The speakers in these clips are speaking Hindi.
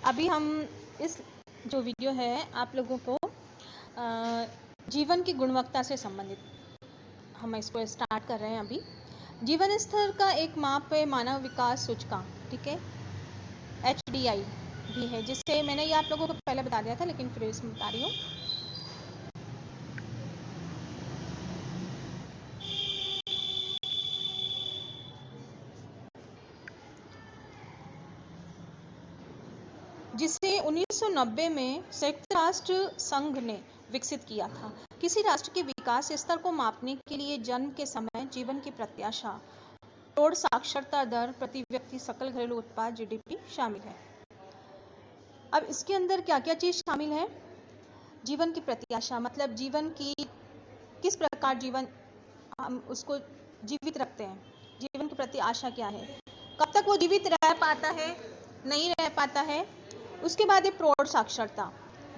अभी हम इस जो वीडियो है आप लोगों को जीवन की गुणवत्ता से संबंधित हम इसको स्टार्ट कर रहे हैं। अभी जीवन स्तर का एक माप है मानव विकास सूचकांक, ठीक है, HDI भी है, जिससे मैंने ये आप लोगों को पहले बता दिया था, लेकिन फिर इसमें बता रही हूँ। जिसे 1990 में संयुक्त राष्ट्र संघ ने विकसित किया था। किसी राष्ट्र के विकास स्तर को मापने के लिए जन्म के समय, जीवन की प्रत्याशा, प्रौढ़ साक्षरता दर, प्रति व्यक्ति सकल घरेलू उत्पाद GDP शामिल है। अब इसके अंदर क्या क्या चीज शामिल है? जीवन की प्रत्याशा मतलब जीवन की किस प्रकार जीवन हम उसको जीवित रखते हैं, जीवन के प्रति आशा क्या है, कब तक वो जीवित रह पाता है, नहीं रह पाता है। उसके बाद है प्रौढ़ साक्षरता,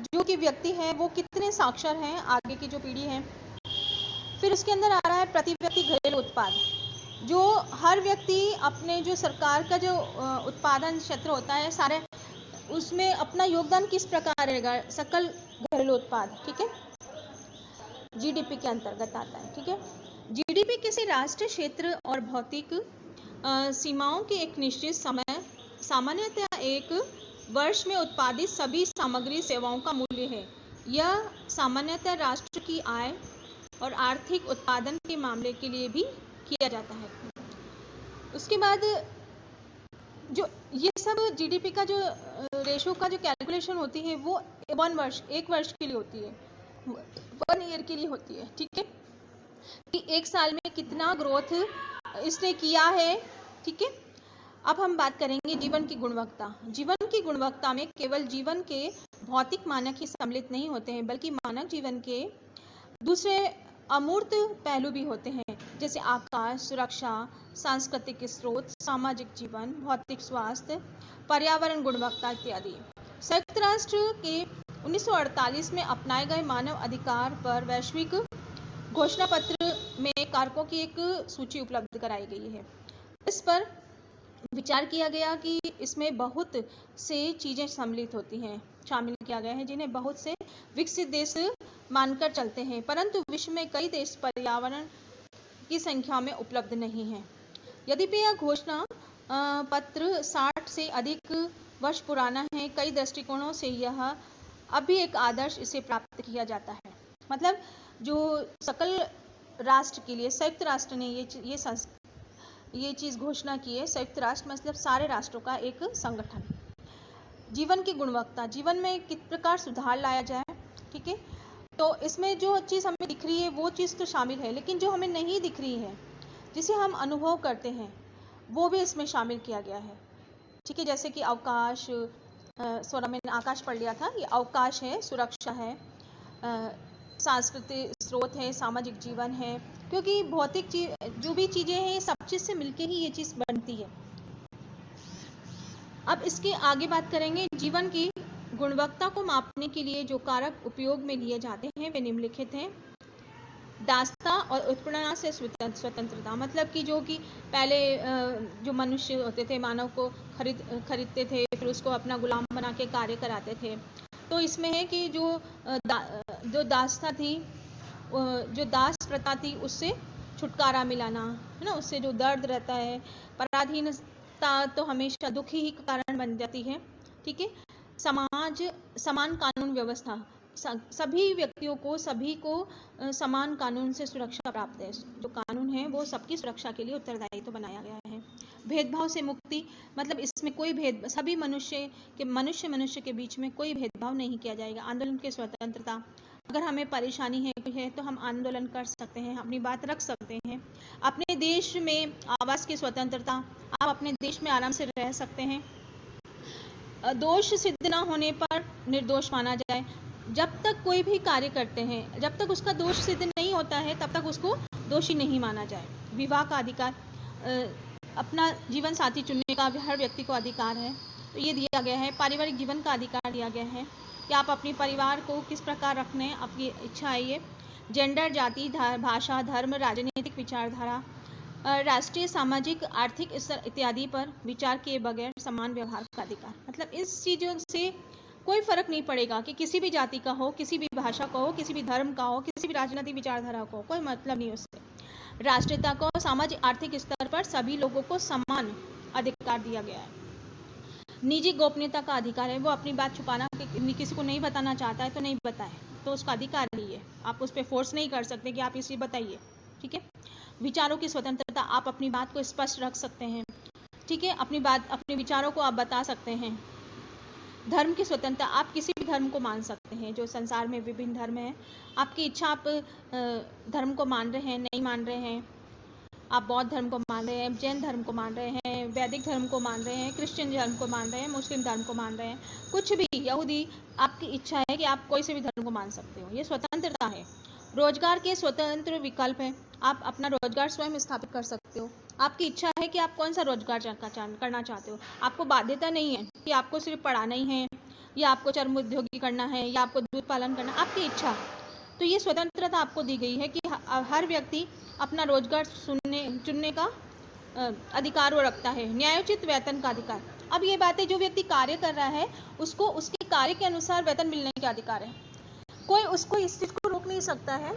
जो कि व्यक्ति है वो कितने साक्षर हैं, आगे की जो पीढ़ी है। फिर उसके अंदर आ रहा है प्रति व्यक्ति घरेलू उत्पाद, जो हर व्यक्ति अपने जो सरकार का जो उत्पादन क्षेत्र होता है सारे, उसमें अपना योगदान किस प्रकार रहेगा, सकल घरेलू उत्पाद, ठीक है, GDP के अंतर्गत आता है, ठीक है। GDP किसी राष्ट्र, क्षेत्र और भौतिक सीमाओं के एक निश्चित समय, सामान्यतः एक वर्ष में उत्पादित सभी सामग्री सेवाओं का मूल्य है। यह सामान्यतः राष्ट्र की आय और आर्थिक उत्पादन के मामले के लिए भी किया जाता है। उसके बाद जो ये सब GDP का जो रेशो का जो कैलकुलेशन होती है वो एक वर्ष के लिए होती है, 1 ईयर के लिए होती है, ठीक है, कि एक साल में कितना ग्रोथ इसने किया है, ठीक है। अब हम बात करेंगे जीवन की गुणवत्ता। जीवन की गुणवत्ता में केवल जीवन के भौतिक मानक ही सम्मिलित नहीं होते हैं, बल्कि मानव जीवन के दूसरे अमूर्त पहलू भी होते हैं, जैसे आकाश, सुरक्षा, सांस्कृतिक स्रोत, सामाजिक जीवन, भौतिक स्वास्थ्य, पर्यावरण गुणवत्ता इत्यादि। संयुक्त राष्ट्र के 1948 में अपनाए गए मानव अधिकार पर वैश्विक घोषणा पत्र में कारकों की एक सूची उपलब्ध कराई गई है। इस पर विचार किया गया कि इसमें बहुत से चीजें सम्मिलित होती हैं, शामिल किया गया है, जिन्हें बहुत से विकसित देश मानकर चलते हैं, परंतु विश्व में कई देश पर्यावरण की संख्या में उपलब्ध नहीं है। यद्यपि यह घोषणा पत्र 60 से अधिक वर्ष पुराना है, कई दृष्टिकोणों से यह अभी एक आदर्श इसे प्राप्त किया जाता है। मतलब जो सकल राष्ट्र के लिए संयुक्त राष्ट्र ने ये चीज घोषणा की है। संयुक्त राष्ट्र मतलब सारे राष्ट्रों का एक संगठन। जीवन की गुणवत्ता, जीवन में किस प्रकार सुधार लाया जाए, ठीक है, तो इसमें जो चीज हमें दिख रही है वो चीज तो शामिल है, लेकिन जो हमें नहीं दिख रही है, जिसे हम अनुभव करते हैं, वो भी इसमें शामिल किया गया है, ठीक है। जैसे कि अवकाश, मैंने आकाश पढ़ लिया था, ये अवकाश है, सुरक्षा है, सांस्कृतिक स्रोत है, सामाजिक जीवन है, क्योंकि भौतिक जो भी चीजें हैं सब चीज से मिलके ही ये चीज बनती है। अब इसके आगे बात करेंगे। जीवन की गुणवत्ता को मापने के लिए जो कारक उपयोग में लिए जाते हैं वे निम्नलिखित हैं। दासता और उत्पीड़न से स्वतंत्रता, मतलब कि जो कि पहले जो मनुष्य होते थे, मानव को खरीदते थे, फिर उसको अपना गुलाम बना के कार्य कराते थे। तो इसमें है कि जो दासता थी, जो दास प्रथा थी, उससे छुटकारा मिलाना, है ना, उससे जो दर्द रहता है, पराधीनता तो हमेशा दुख ही का कारण बन जाती है, ठीक है। समान कानून व्यवस्था, सभी व्यक्तियों को, सभी को समान कानून से सुरक्षा प्राप्त है। जो कानून है वो सबकी सुरक्षा के लिए उत्तरदायी तो बनाया गया है। भेदभाव से मुक्ति, मतलब इसमें कोई सभी मनुष्य के बीच में कोई भेदभाव नहीं किया जाएगा। आंदोलन की स्वतंत्रता, अगर हमें परेशानी है तो हम आंदोलन कर सकते हैं, अपनी बात रख सकते हैं। अपने देश में आवास की स्वतंत्रता, आप अपने देश में आराम से रह सकते हैं। दोष सिद्ध न होने पर निर्दोष माना जाए। जब तक कोई भी कार्य करते हैं, जब तक उसका दोष सिद्ध नहीं होता है, तब तक उसको दोषी नहीं माना जाए। विवाह का अधिकार, अपना जीवन साथी चुनने का हर व्यक्ति को अधिकार है, तो ये दिया गया है। पारिवारिक जीवन का अधिकार दिया गया है कि आप अपने परिवार को किस प्रकार रखने, आपकी इच्छा है ये। जेंडर, जाति, भाषा, धर्म, राजनीतिक विचारधारा, राष्ट्रीय सामाजिक आर्थिक स्तर इत्यादि पर विचार किए बगैर समान व्यवहार का अधिकार। मतलब इस चीज़ों से कोई फर्क नहीं पड़ेगा कि किसी भी जाति का हो, किसी भी भाषा का हो, किसी भी धर्म का हो, किसी भी राजनीतिक विचारधारा का हो, कोई मतलब नहीं उससे। राष्ट्रीयता को सामाजिक आर्थिक स्तर पर सभी लोगों को समान अधिकार दिया गया है। निजी गोपनीयता का अधिकार है, वो अपनी बात छुपाना किसी को नहीं बताना चाहता है तो नहीं बताए, तो उसका अधिकार ही है। आप उस पर फोर्स नहीं कर सकते कि आप इसे बताइए, ठीक है। विचारों की स्वतंत्रता, आप अपनी बात को स्पष्ट रख सकते हैं, ठीक है, अपनी बात, अपने विचारों को आप बता सकते हैं। धर्म की स्वतंत्रता, आप किसी भी धर्म को मान सकते हैं। जो संसार में विभिन्न धर्म हैं, आपकी इच्छा, आप धर्म को मान रहे हैं, नहीं मान रहे हैं, आप बौद्ध धर्म को मान रहे हैं, जैन धर्म को मान रहे हैं, वैदिक धर्म को मान रहे हैं, क्रिश्चियन धर्म को मान रहे हैं, मुस्लिम धर्म को मान रहे हैं, कुछ भी, यहूदी, आपकी इच्छा है कि आप कोई से भी धर्म को मान सकते हो, ये स्वतंत्रता है। रोजगार के स्वतंत्र विकल्प है, आप अपना रोजगार स्वयं स्थापित कर सकते हो। आपकी इच्छा है कि आप कौन सा रोजगार करना चाहते हो, आपको बाध्यता नहीं है कि आपको सिर्फ पढ़ाना ही है, या आपको चर्म उद्योग करना है, या आपको दूध पालन करना, आपकी इच्छा। तो ये स्वतंत्रता आपको दी गई है कि हर व्यक्ति अपना रोजगार चुनने का अधिकार वो रखता है। न्यायोचित वेतन का अधिकार, अब ये बात है, जो व्यक्ति कार्य कर रहा है उसको उसके कार्य के अनुसार वेतन मिलने का अधिकार है। कोई उसको इस चीज़ को रोक नहीं सकता है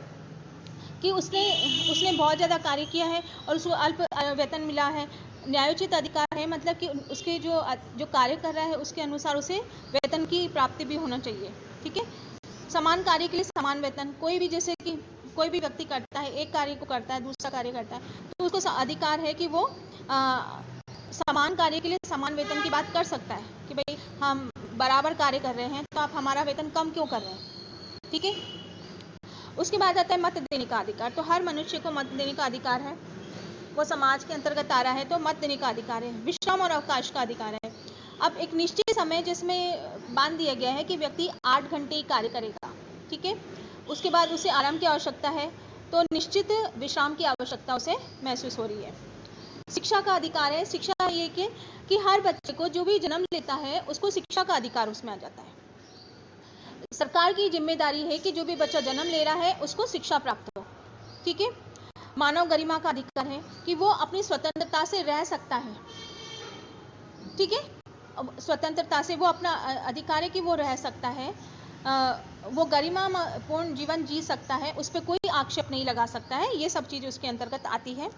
कि उसने बहुत ज़्यादा कार्य किया है और उसको अल्प वेतन मिला है। न्यायोचित अधिकार है, मतलब कि उसके जो कार्य कर रहा है उसके अनुसार उसे वेतन की प्राप्ति भी होना चाहिए, ठीक है। समान कार्य के लिए समान वेतन, कोई भी, जैसे कि कोई भी व्यक्ति करता है, एक कार्य को करता है, दूसरा कार्य करता है, तो उसको अधिकार है कि वो समान कार्य के लिए समान वेतन की बात कर सकता है कि भाई हम बराबर कार्य कर रहे हैं तो आप हमारा वेतन कम क्यों कर रहे हैं, ठीक है। उसके बाद आता है मत देने का अधिकार। तो हर मनुष्य को मत देने का अधिकार है, वो समाज के अंतर्गत आ रहा है तो मत देने का अधिकार है। विश्राम और अवकाश का अधिकार है। अब एक निश्चित समय जिसमें बांध दिया गया है कि व्यक्ति 8 घंटे ही कार्य करेगा, ठीक है, उसके बाद उसे आराम की आवश्यकता है, तो निश्चित विश्राम की आवश्यकता उसे महसूस हो रही है। शिक्षा का अधिकार है। शिक्षा ये कि हर बच्चे को जो भी जन्म लेता है उसको शिक्षा का अधिकार उसमें आ जाता है। सरकार की जिम्मेदारी है कि जो भी बच्चा जन्म ले रहा है उसको शिक्षा प्राप्त हो, ठीक है। मानव गरिमा का अधिकार है कि वो अपनी स्वतंत्रता से रह सकता है, ठीक है, स्वतंत्रता से वो अपना अधिकार है कि वो रह सकता है, वो गरिमापूर्ण जीवन जी सकता है, उस पर कोई आक्षेप नहीं लगा सकता है, ये सब चीज़ उसके अंतर्गत आती है।